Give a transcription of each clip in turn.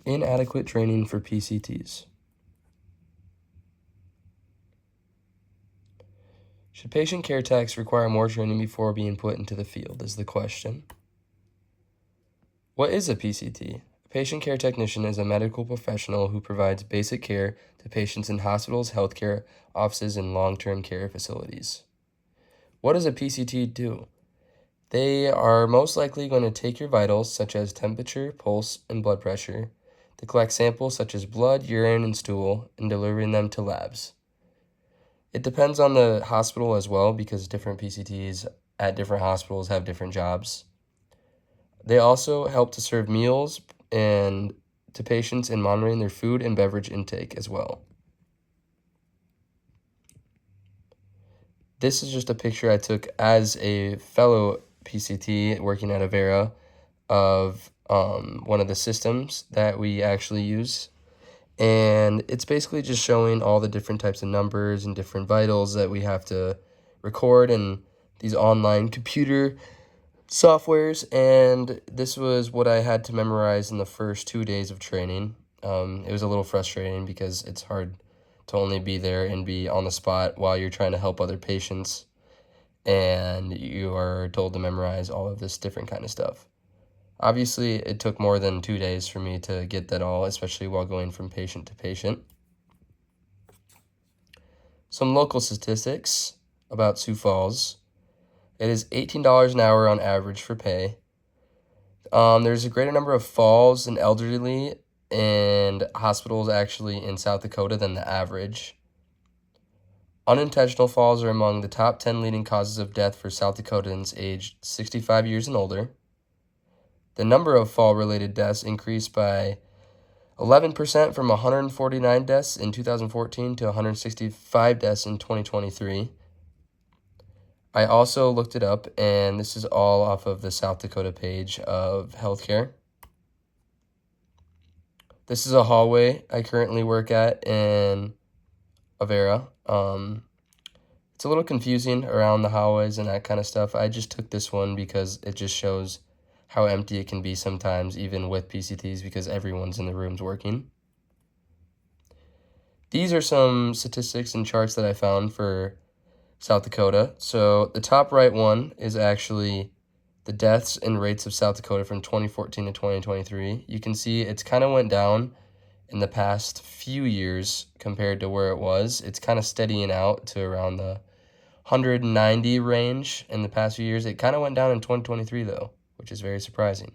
Inadequate training for PCTs. Should patient care techs require more training before being put into the field is the question. What is a PCT? A patient care technician is a medical professional who provides basic care to patients in hospitals, healthcare offices, and long-term care facilities. What does a PCT do? They are most likely going to take your vitals, such as temperature, pulse, and blood pressure. They collect samples such as blood, urine, and stool, and delivering them to labs. It depends on the hospital as well, because different PCTs at different hospitals have different jobs. They also help to serve meals and to patients in monitoring their food and beverage intake as well. This is just a picture I took as a fellow PCT working at Avera of one of the systems that we actually use. And it's basically just showing all the different types of numbers and different vitals that we have to record in these online computer softwares. And this was what I had to memorize in the first 2 days of training. It was a little frustrating because it's hard to only be there and be on the spot while you're trying to help other patients, and you are told to memorize all of this different kind of stuff. Obviously, it took more than 2 days for me to get that all, especially while going from patient to patient. Some local statistics about Sioux Falls. It is $18 an hour on average for pay. There's a greater number of falls and elderly and hospitals actually in South Dakota than the average. Unintentional falls are among the top 10 leading causes of death for South Dakotans aged 65 years and older. The number of fall-related deaths increased by 11% from 149 deaths in 2014 to 165 deaths in 2023. I also looked it up, and this is all off of the South Dakota page of healthcare. This is a hallway I currently work at in Avera. It's a little confusing around the hallways and that kind of stuff. I just took this one because it just shows how empty it can be sometimes, even with PCTs, because everyone's in the rooms working. These are some statistics and charts that I found for South Dakota. So the top right one is actually the deaths and rates of South Dakota from 2014 to 2023. You can see it's kind of went down in the past few years compared to where it was. It's kind of steadying out to around the 190 range in the past few years. It kind of went down in 2023 though, which is very surprising.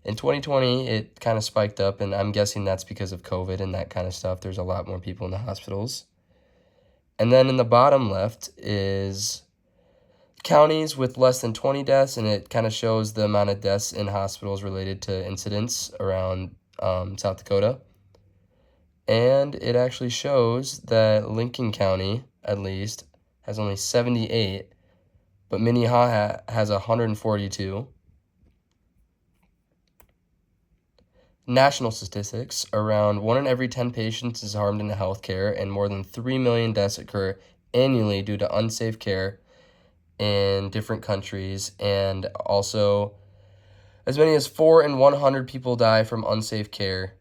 In 2020, it kind of spiked up, and I'm guessing that's because of COVID and that kind of stuff. There's a lot more people in the hospitals. And then in the bottom left is counties with less than 20 deaths, and it kind of shows the amount of deaths in hospitals related to incidents around South Dakota. And it actually shows that Lincoln County, at least, has only 78, but Minnehaha has 142. National statistics, around 1 in every 10 patients is harmed in healthcare, and more than 3 million deaths occur annually due to unsafe care in different countries, and also as many as 4 in 100 people die from unsafe care.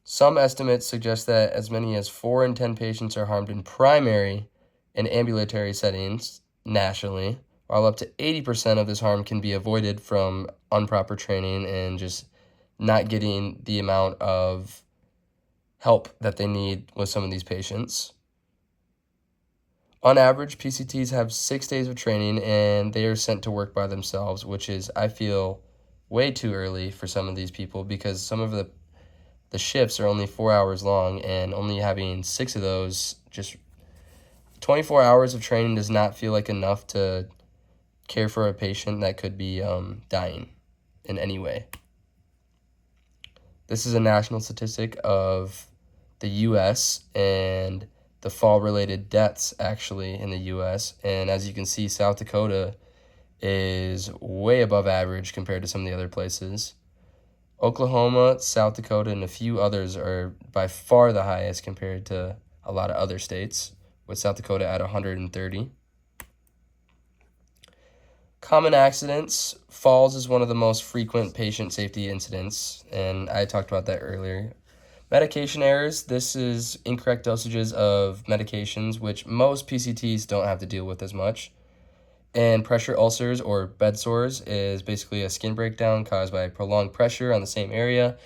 Some estimates suggest that as many as 4 in 10 patients are harmed in primary and ambulatory settings nationally, while up to 80% of this harm can be avoided from improper training and just not getting the amount of help that they need with some of these patients. On average, PCTs have 6 days of training, and they are sent to work by themselves, which is, I feel, way too early for some of these people, because some of the shifts are only 4 hours long, and only having 6 of those, just 24 hours of training does not feel like enough to care for a patient that could be dying in any way. This is a national statistic of the U.S. and the fall-related deaths actually in the U.S. And as you can see, South Dakota is way above average compared to some of the other places. Oklahoma, South Dakota, and a few others are by far the highest compared to a lot of other states, with South Dakota at 130. Common accidents, falls is one of the most frequent patient safety incidents, and I talked about that earlier. Medication errors, this is incorrect dosages of medications, which most PCTs don't have to deal with as much. And pressure ulcers or bed sores is basically a skin breakdown caused by prolonged pressure on the same area.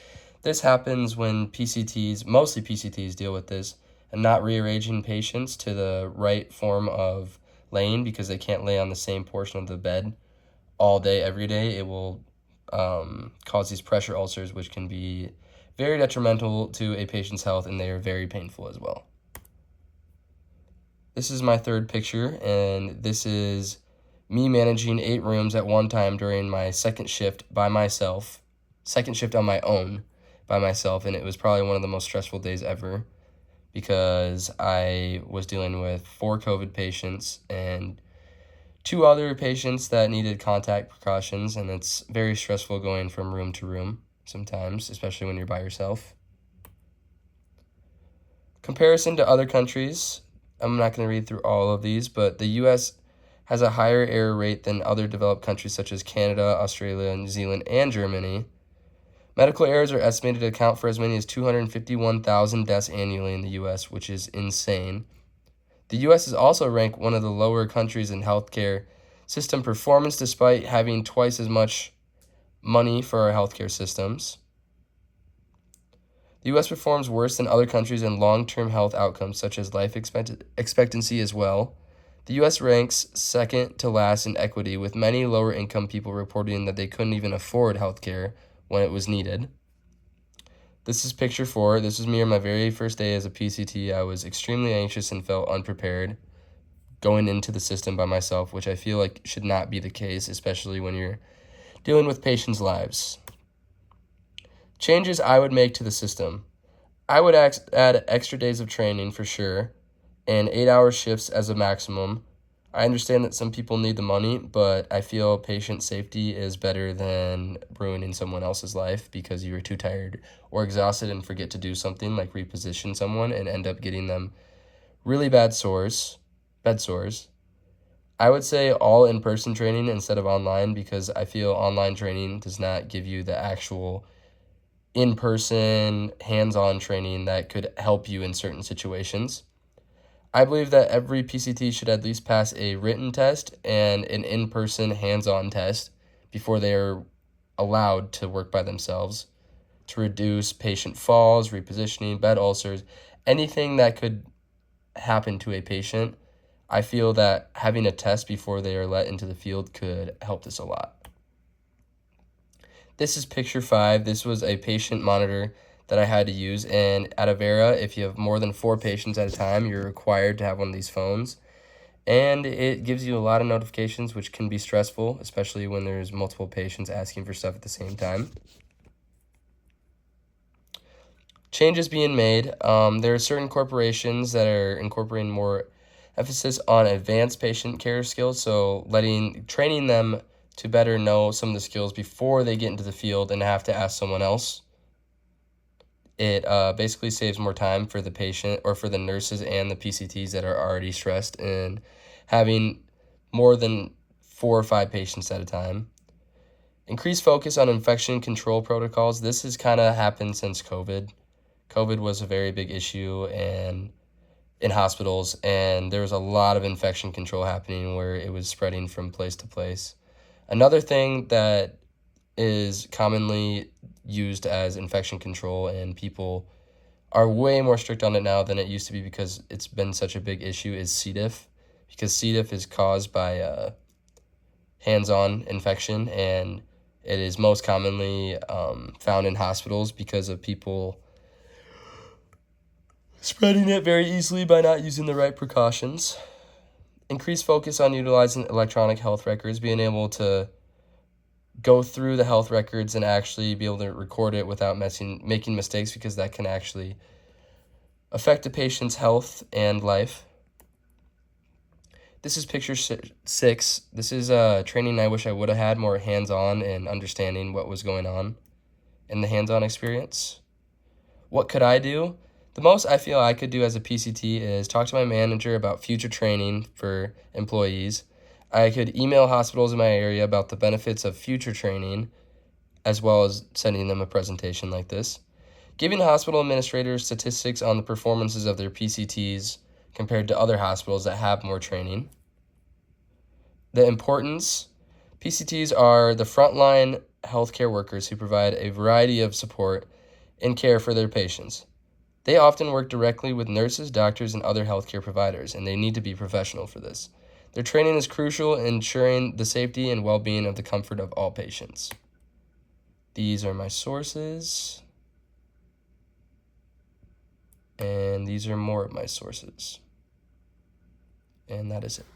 This happens when PCTs, mostly PCTs, deal with this and not rearranging patients to the right form of laying because they can't lay on the same portion of the bed all day, every day. It will cause these pressure ulcers, which can be very detrimental to a patient's health, and they are very painful as well. This is my third picture, and this is me managing 8 rooms at one time during my second shift by myself, second shift on my own by myself, and it was probably one of the most stressful days ever because I was dealing with 4 COVID patients and 2 other patients that needed contact precautions, and it's very stressful going from room to room sometimes, especially when you're by yourself. Comparison to other countries, I'm not going to read through all of these, but the U.S. has a higher error rate than other developed countries such as Canada, Australia, New Zealand, and Germany. Medical errors are estimated to account for as many as 251,000 deaths annually in the U.S., which is insane. The U.S. is also ranked one of the lower countries in healthcare system performance despite having twice as much money for our healthcare systems. The U.S. performs worse than other countries in long-term health outcomes such as life expectancy as well. The U.S. ranks second to last in equity, with many lower-income people reporting that they couldn't even afford healthcare when it was needed. This is picture 4. This was me on my very first day as a PCT. I was extremely anxious and felt unprepared going into the system by myself, which I feel like should not be the case, especially when you're dealing with patients' lives. Changes I would make to the system. I would add extra days of training for sure, and 8-hour shifts as a maximum. I understand that some people need the money, but I feel patient safety is better than ruining someone else's life because you were too tired or exhausted and forget to do something like reposition someone and end up getting them really bad bed sores. I would say all in-person training instead of online because I feel online training does not give you the actual in-person, hands-on training that could help you in certain situations. I believe that every PCT should at least pass a written test and an in-person hands-on test before they are allowed to work by themselves to reduce patient falls, repositioning, bed ulcers, anything that could happen to a patient. I feel that having a test before they are let into the field could help this a lot. This is picture 5. This was a patient monitor that I had to use, and at Avera, if you have more than 4 patients at a time, you're required to have one of these phones, and it gives you a lot of notifications, which can be stressful, especially when there's multiple patients asking for stuff at the same time. Changes being made. There are certain corporations that are incorporating more emphasis on advanced patient care skills, so training them to better know some of the skills before they get into the field and have to ask someone else. It basically saves more time for the patient or for the nurses and the PCTs that are already stressed and having more than 4 or 5 patients at a time. Increased focus on infection control protocols. This has kind of happened since COVID. COVID was a very big issue in hospitals, and there was a lot of infection control happening where it was spreading from place to place. Another thing that is commonly used as infection control, and people are way more strict on it now than it used to be because it's been such a big issue, is C. diff, because C. diff is caused by hands-on infection, and it is most commonly found in hospitals because of people spreading it very easily by not using the right precautions. Increased focus on utilizing electronic health records, being able to go through the health records and actually be able to record it without making mistakes, because that can actually affect a patient's health and life. This is picture 6. This is training I wish I would have had more hands-on and understanding what was going on in the hands-on experience. What could I do? The most I feel I could do as a PCT is talk to my manager about future training for employees. I could email hospitals in my area about the benefits of future training, as well as sending them a presentation like this. Giving hospital administrators statistics on the performances of their PCTs compared to other hospitals that have more training. The importance: PCTs are the frontline healthcare workers who provide a variety of support and care for their patients. They often work directly with nurses, doctors, and other healthcare providers, and they need to be professional for this. Their training is crucial in ensuring the safety and well-being of the comfort of all patients. These are my sources, and these are more of my sources. And that is it.